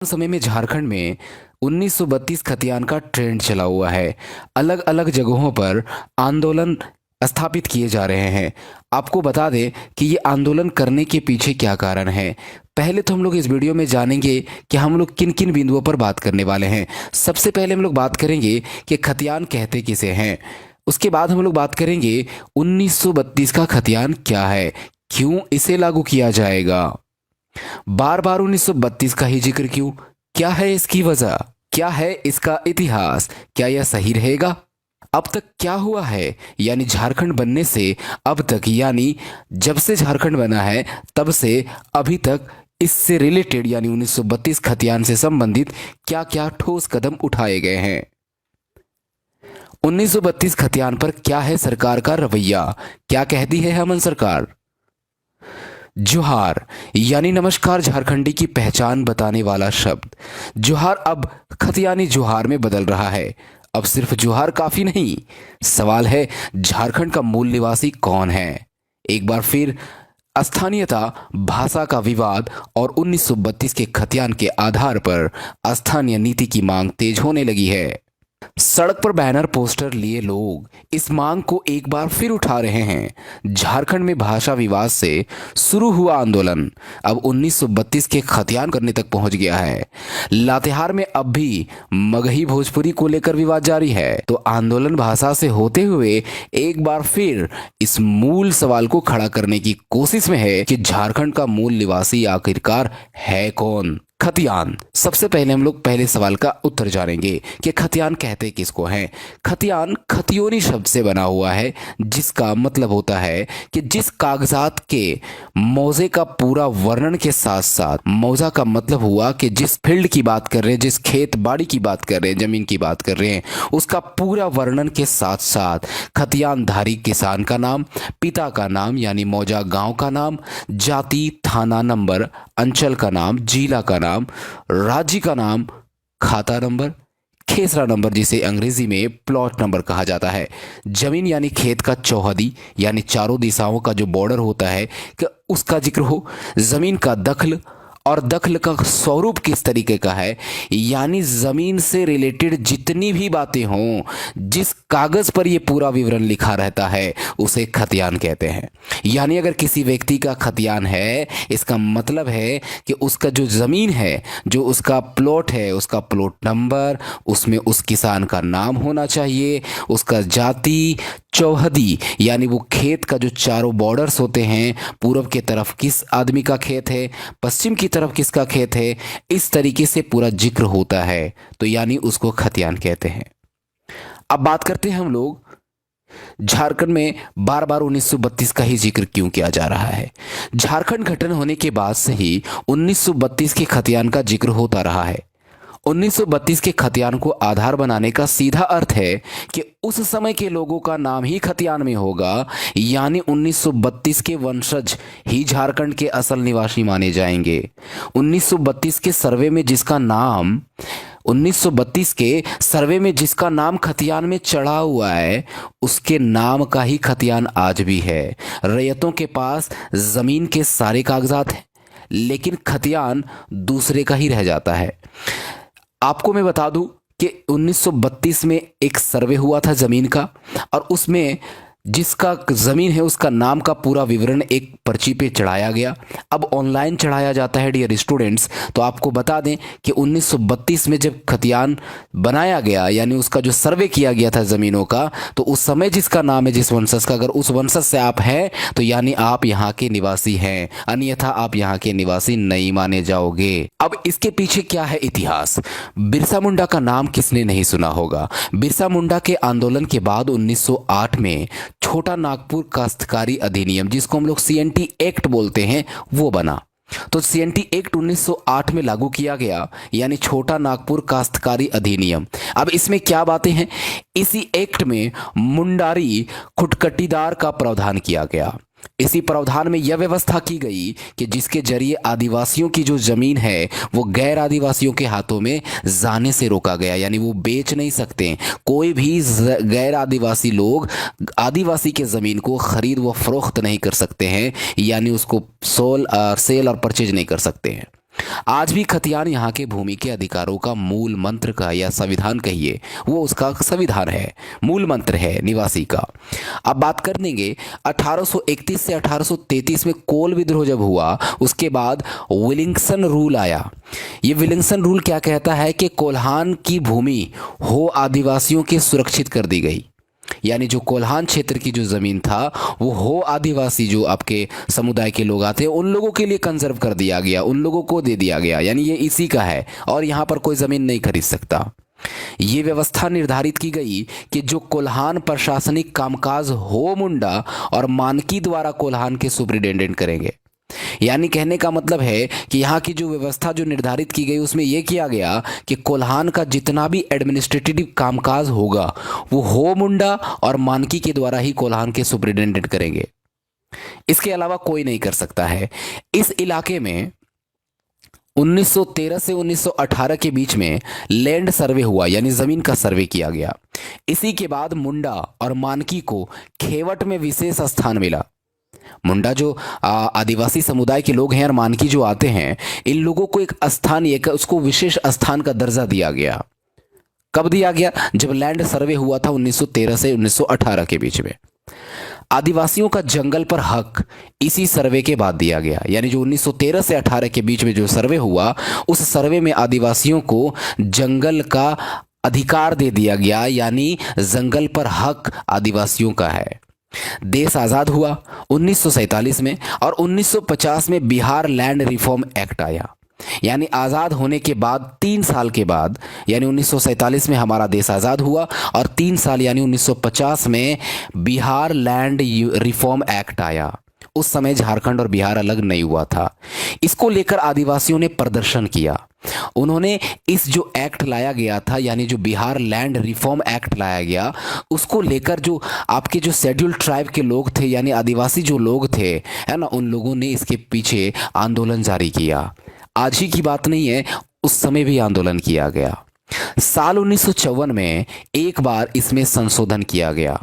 समय में झारखंड में 1932 खतियान का ट्रेंड चला हुआ है। अलग अलग जगहों पर आंदोलन स्थापित किए जा रहे हैं। आपको बता दें कि ये आंदोलन करने के पीछे क्या कारण है। पहले तो हम लोग इस वीडियो में जानेंगे कि हम लोग किन किन बिंदुओं पर बात करने वाले हैं। सबसे पहले हम लोग बात करेंगे कि खतियान कहते किसे हैं। उसके बाद हम लोग बात करेंगे 1932 का खतियान क्या है, क्यों इसे लागू किया जाएगा, बार बार 1932 का ही जिक्र क्यों, क्या है इसकी वजह, क्या है इसका इतिहास, क्या यह सही रहेगा, अब तक क्या हुआ है, यानी झारखंड बनने से अब तक, यानी जब से झारखंड बना है तब से अभी तक इससे रिलेटेड यानी 1932 खतियान से संबंधित क्या क्या ठोस कदम उठाए गए हैं। 1932 खतियान पर क्या है सरकार का रवैया, क्या कहती है हमन सरकार। जोहार यानी नमस्कार झारखंडी की पहचान बताने वाला शब्द जोहार अब खतियानी जोहार में बदल रहा है। अब सिर्फ जोहार काफी नहीं, सवाल है झारखंड का मूल निवासी कौन है। एक बार फिर स्थानीयता, भाषा का विवाद और 1932 के खतियान के आधार पर स्थानीय नीति की मांग तेज होने लगी है। सड़क पर बैनर पोस्टर लिए लोग इस मांग को एक बार फिर उठा रहे हैं। झारखंड में भाषा विवाद से शुरू हुआ आंदोलन अब 1932 के खतियान करने तक पहुंच गया है। लातेहार में अब भी मगही भोजपुरी को लेकर विवाद जारी है। तो आंदोलन भाषा से होते हुए एक बार फिर इस मूल सवाल को खड़ा करने की कोशिश में है कि झारखंड का मूल निवासी आखिरकार है कौन। खतियान। सबसे पहले हम लोग पहले सवाल का उत्तर जानेंगे कि खतियान कहते किसको हैं। खतियान खतियोनी शब्द से बना हुआ है, जिसका मतलब होता है कि जिस कागजात के मौजे का पूरा वर्णन के साथ साथ, मौजा का मतलब हुआ कि जिस फील्ड की बात कर रहे हैं, जिस खेत बाड़ी की बात कर रहे हैं, जमीन की बात कर रहे हैं, उसका पूरा वर्णन के साथ साथ खतियानधारी किसान का नाम, पिता का नाम यानी मौजा गांव का नाम, जाति, थाना नंबर, अंचल का नाम, जिला का नाम, राज्य का नाम, खाता नंबर, खेसरा नंबर जिसे अंग्रेजी में प्लॉट नंबर कहा जाता है, जमीन यानी खेत का चौहदी यानी चारों दिशाओं का जो बॉर्डर होता है कि उसका जिक्र हो, जमीन का दखल और दखल का स्वरूप किस तरीके का है, यानी जमीन से रिलेटेड जितनी भी बातें हों, जिस कागज पर ये पूरा विवरण लिखा रहता है उसे खतियान कहते हैं। यानी अगर किसी व्यक्ति का खतियान है, इसका मतलब है कि उसका जो जमीन है, जो उसका प्लॉट है, उसका प्लॉट नंबर, उसमें उस किसान का नाम होना चाहिए, उसका जाति, चौहदी यानी वो खेत का जो चारों बॉर्डर्स होते हैं, पूरब के तरफ किस आदमी का खेत है, पश्चिम की तरफ किसका खेत है, इस तरीके से पूरा जिक्र होता है, तो यानी उसको खतियान कहते हैं। अब बात करते हैं हम लोग झारखंड में बार बार 1932 का ही जिक्र क्यों किया जा रहा है। झारखंड गठन होने के बाद से ही 1932 के खतियान का जिक्र होता रहा है। 1932 के खतियान को आधार बनाने का सीधा अर्थ है कि उस समय के लोगों का नाम ही खतियान में होगा, यानी 1932 के वंशज ही झारखंड के असल निवासी माने जाएंगे। 1932 के सर्वे में जिसका नाम 1932 के सर्वे में जिसका नाम खतियान में चढ़ा हुआ है, उसके नाम का ही खतियान आज भी है। रैयतों के पास जमीन के सारे कागजात हैं, लेकिन खतियान दूसरे का ही रह जाता है। आपको मैं बता दूं कि 1932 में एक सर्वे हुआ था जमीन का, और उसमें जिसका जमीन है उसका नाम का पूरा विवरण एक पर्ची पे चढ़ाया गया। अब ऑनलाइन चढ़ाया जाता है डियर स्टूडेंट्स। तो आपको बता दें कि 1932 में जब खतियान बनाया गया, यानी उसका जो सर्वे किया गया था जमीनों का, तो उस समय जिसका नाम है, जिस वंशज का, अगर उस वंशज से आप हैं तो यानी आप यहाँ के निवासी हैं, अन्यथा आप यहाँ के निवासी नहीं माने जाओगे। अब इसके पीछे क्या है इतिहास। बिरसा मुंडा का नाम किसने नहीं सुना होगा। बिरसा मुंडा के आंदोलन के बाद 1908 में छोटा नागपुर काश्तकारी अधिनियम, जिसको हम लोग सीएनटी एक्ट बोलते हैं, वो बना। तो सीएनटी एक्ट 1908 में लागू किया गया, यानी छोटा नागपुर काश्तकारी अधिनियम। अब इसमें क्या बातें हैं, इसी एक्ट में मुंडारी खुटकटीदार का प्रावधान किया गया। इसी प्रावधान में यह व्यवस्था की गई कि जिसके जरिए आदिवासियों की जो जमीन है वो गैर आदिवासियों के हाथों में जाने से रोका गया, यानी वो बेच नहीं सकते। कोई भी गैर आदिवासी लोग आदिवासी के ज़मीन को ख़रीद व फरोख्त नहीं कर सकते हैं, यानी उसको सेल और परचेज नहीं कर सकते हैं। आज भी खतियान यहाँ के भूमि के अधिकारों का मूल मंत्र का या संविधान कहिए, वो उसका संविधान है, मूल मंत्र है निवासी का। अब बात कर देंगे 1831 से 1833 में कोल विद्रोह जब हुआ, उसके बाद विलिंग्सन रूल आया। ये विलिंग्सन रूल क्या कहता है कि कोल्हान की भूमि हो आदिवासियों के सुरक्षित कर दी गई, यानी जो कोल्हान क्षेत्र की जो ज़मीन था वो हो आदिवासी जो आपके समुदाय के लोग आते हैं उन लोगों के लिए कंजर्व कर दिया गया, उन लोगों को दे दिया गया, यानी ये इसी का है और यहाँ पर कोई ज़मीन नहीं खरीद सकता। ये व्यवस्था निर्धारित की गई कि जो कोल्हान प्रशासनिक कामकाज हो मुंडा और मानकी द्वारा कोल्हान के सुप्रिटेंडेंट करेंगे। यानी कहने का मतलब है कि यहाँ की जो व्यवस्था जो निर्धारित की गई उसमें यह किया गया कि कोल्हान का जितना भी एडमिनिस्ट्रेटिव कामकाज होगा वो हो मुंडा और मानकी के द्वारा ही कोल्हान के सुप्रिटेंडेंट करेंगे, इसके अलावा कोई नहीं कर सकता है। इस इलाके में 1913 से 1918 के बीच में लैंड सर्वे हुआ, यानी जमीन का सर्वे किया गया। इसी के बाद मुंडा और मानकी को खेवट में विशेष स्थान मिला। मुंडा जो आदिवासी समुदाय के लोग हैं और मानकी जो आते हैं, इन लोगों को एक स्थान, उसको विशेष स्थान का दर्जा दिया गया। कब दिया गया? जब लैंड सर्वे हुआ था 1913 से 1918 के बीच में। आदिवासियों का जंगल पर हक इसी सर्वे के बाद दिया गया, यानी जो 1913 से 18 के बीच में जो सर्वे हुआ, उस सर्वे में आदिवासियों को जंगल का अधिकार दे दिया गया, यानी जंगल पर हक आदिवासियों का है। देश आज़ाद हुआ 1947 में और 1950 में बिहार लैंड रिफॉर्म एक्ट आया, यानी आज़ाद होने के बाद 3 साल के बाद, यानी 1947 में हमारा देश आज़ाद हुआ और 3 साल यानी 1950 में बिहार लैंड रिफॉर्म एक्ट आया। उस समय झारखंड और बिहार अलग नहीं हुआ था। इसको लेकर आदिवासियों ने प्रदर्शन किया। उन्होंने इस जो एक्ट लाया गया था, यानी जो बिहार लैंड रिफॉर्म एक्ट लाया गया, उसको लेकर जो आपके जो शेड्यूल्ड ट्राइब के लोग थे, यानी आदिवासी जो लोग थे, है ना, उन लोगों ने इसके पीछे आंदोलन जारी किया। आज ही की बात नहीं है, उस समय भी आंदोलन किया गया। साल 1954 में एक बार इसमें संशोधन किया गया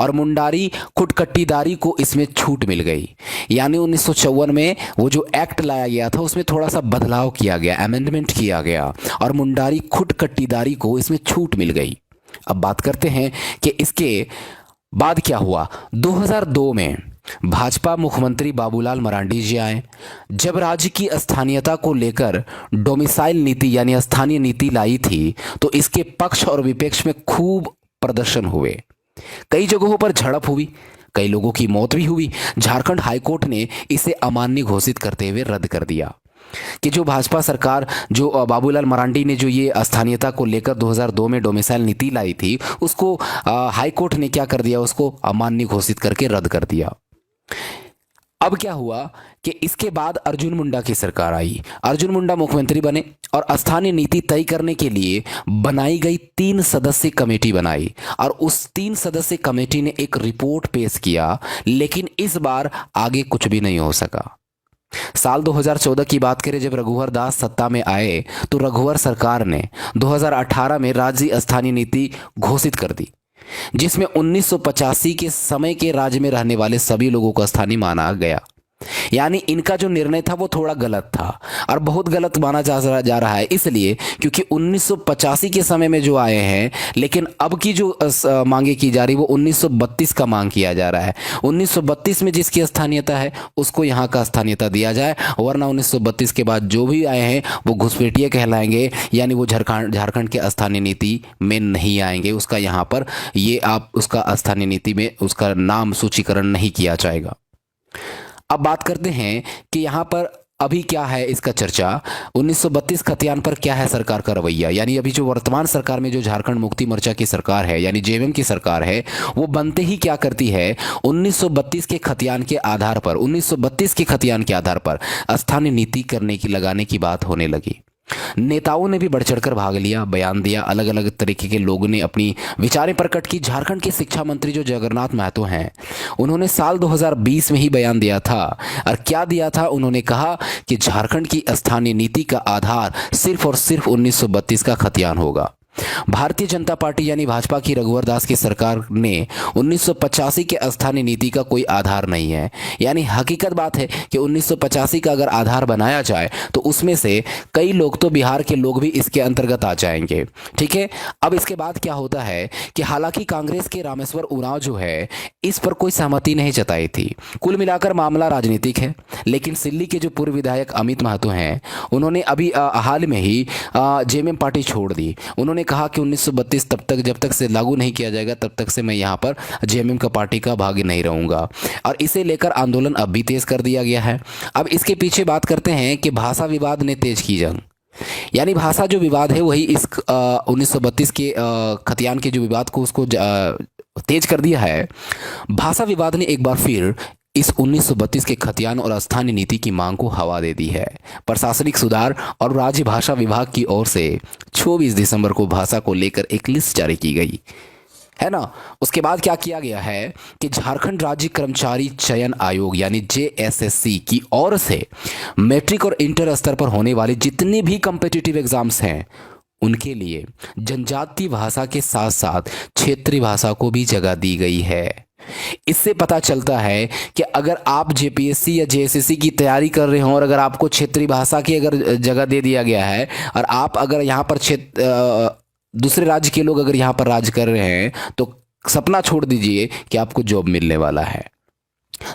और मुंडारी खुटकट्टीदारी को इसमें छूट मिल गई, यानी 1954 में वो जो एक्ट लाया गया था उसमें थोड़ा सा बदलाव किया गया, अमेंडमेंट किया गया और मुंडारी खुटकट्टीदारी को इसमें छूट मिल गई। अब बात करते हैं कि इसके बाद क्या हुआ। 2002 में भाजपा मुख्यमंत्री बाबूलाल मरांडी जी आए। जब राज्य की स्थानीयता को लेकर डोमिसाइल नीति यानी स्थानीय नीति लाई थी, तो इसके पक्ष और विपक्ष में खूब प्रदर्शन हुए। कई जगहों पर झड़प हुई, कई लोगों की मौत भी हुई। झारखंड हाईकोर्ट ने इसे अमान्य घोषित करते हुए रद्द कर दिया कि जो भाजपा सरकार, जो बाबूलाल मरांडी ने जो ये स्थानीयता को लेकर 2002 में डोमिसाइल नीति लाई थी, उसको हाईकोर्ट ने क्या कर दिया, उसको अमान्य घोषित करके रद्द कर दिया। अब क्या हुआ कि इसके बाद अर्जुन मुंडा की सरकार आई। अर्जुन मुंडा मुख्यमंत्री बने और स्थानीय नीति तय करने के लिए बनाई गई 3 सदस्यीय कमेटी बनाई और उस 3 सदस्यीय कमेटी ने एक रिपोर्ट पेश किया, लेकिन इस बार आगे कुछ भी नहीं हो सका। साल 2014 की बात करें, जब रघुवर दास सत्ता में आए तो रघुवर सरकार ने 2018 में राज्य स्थानीय नीति घोषित कर दी, जिसमें 1985 के समय के राज्य में रहने वाले सभी लोगों को स्थानीय माना गया। यानी इनका जो निर्णय था वो थोड़ा गलत था और बहुत गलत माना जा रहा है, इसलिए क्योंकि 1985 के समय में जो आए हैं, लेकिन अब की जो मांगे की जा रही वो 1932 का मांग किया जा रहा है। 1932 में जिसकी स्थानीयता है उसको यहाँ का स्थानीयता दिया जाए, वरना 1932 के बाद जो भी आए हैं वो घुसपैठिए कहलाएंगे, यानी वो झारखंड के स्थानीय नीति में नहीं आएंगे। उसका यहाँ पर ये आप उसका स्थानीय नीति में उसका नाम सूचीकरण नहीं किया जाएगा। अब बात करते हैं कि यहाँ पर अभी क्या है इसका चर्चा। 1932 खतियान पर क्या है सरकार का रवैया, यानी अभी जो वर्तमान सरकार में जो झारखंड मुक्ति मोर्चा की सरकार है, यानी जेएमएम की सरकार है, वो बनते ही क्या करती है, 1932 के खतियान के आधार पर 1932 के खतियान के आधार पर स्थानीय नीति करने की लगाने की बात होने लगी। नेताओं ने भी बढ़ चढ़कर भाग लिया, बयान दिया, अलग अलग तरीके के लोगों ने अपनी विचारें प्रकट की। झारखंड के शिक्षा मंत्री जो जगन्नाथ महतो हैं, उन्होंने साल 2020 में ही बयान दिया था और क्या दिया था, उन्होंने कहा कि झारखंड की स्थानीय नीति का आधार सिर्फ और सिर्फ 1932 का खतियान होगा। भारतीय जनता पार्टी यानी भाजपा की रघुवर दास की सरकार ने 1985 के स्थानीय नीति का कोई आधार नहीं है। यानी हकीकत बात है कि 1985 का अगर आधार बनाया जाए तो उसमें से कई लोग तो बिहार के लोग भी इसके अंतर्गत आ जाएंगे। ठीक है, अब इसके बाद क्या होता है कि हालांकि कांग्रेस के रामेश्वर उरांव जो है इस पर कोई सहमति नहीं जताई थी। कुल मिलाकर मामला राजनीतिक है। लेकिन सिल्ली के जो पूर्व विधायक अमित महतो हैं, उन्होंने अभी हाल में ही जेएमएम पार्टी छोड़ दी। उन्होंने कहा कि 1932 तब तक जब तक से लागू नहीं किया जाएगा तब तक से मैं यहाँ पर जेएमएम का पार्टी का भागी नहीं रहूँगा, और इसे लेकर आंदोलन अब भी तेज कर दिया गया है। अब इसके पीछे बात करते हैं कि भाषा विवाद ने तेज की जंग। यानी भाषा जो विवाद है वही इस 1932 के खतियान के जो विवाद को उसको तेज कर दिया है। भाषा विवाद ने एक बार फिर इस 1932 के खतियान और स्थानीय नीति की मांग को हवा दे दी है। प्रशासनिक सुधार और राज्य भाषा विभाग की ओर से 24 दिसंबर को भाषा को लेकर एक लिस्ट जारी की गई है ना। उसके बाद क्या किया गया है कि झारखंड राज्य कर्मचारी चयन आयोग यानी जेएसएससी की ओर से मैट्रिक और इंटर स्तर पर होने वाले जितने भी कॉम्पिटिटिव एग्जाम्स हैं उनके लिए जनजातीय भाषा के साथ साथ क्षेत्रीय भाषा को भी जगह दी गई है। इससे पता चलता है कि अगर आप जेपीएससी या जेएसएससी की तैयारी कर रहे हो और अगर आपको क्षेत्रीय भाषा की अगर जगह दे दिया गया है और आप अगर यहाँ पर दूसरे राज्य के लोग अगर यहाँ पर राज कर रहे हैं तो सपना छोड़ दीजिए कि आपको जॉब मिलने वाला है।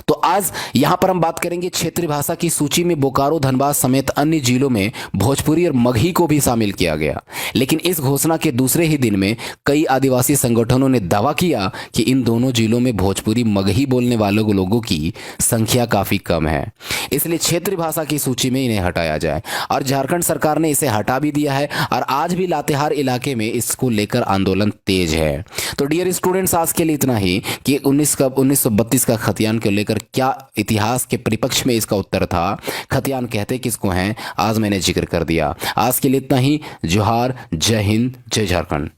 तो आज यहां पर हम बात करेंगे क्षेत्रीय भाषा की सूची में बोकारो, धनबाद समेत अन्य जिलों में भोजपुरी और मगही को भी शामिल किया गया। लेकिन इस घोषणा के दूसरे ही दिन में कई आदिवासी संगठनों ने दावा किया कि इन दोनों जिलों में भोजपुरी मगही बोलने वालों लोगों की संख्या काफी कम है, इसलिए क्षेत्रीय भाषा की सूची में इन्हें हटाया जाए। और झारखंड सरकार ने इसे हटा भी दिया है और आज भी लातेहार इलाके में इसको लेकर आंदोलन तेज है। तो डियर स्टूडेंट्स, आज के लिए इतना ही कि 1932 का खतियान के लेकर क्या इतिहास के परिपक्ष में इसका उत्तर था, खतियान कहते किसको हैं, आज मैंने जिक्र कर दिया। आज के लिए इतना ही। जोहार, जय हिंद, जय झारखंड।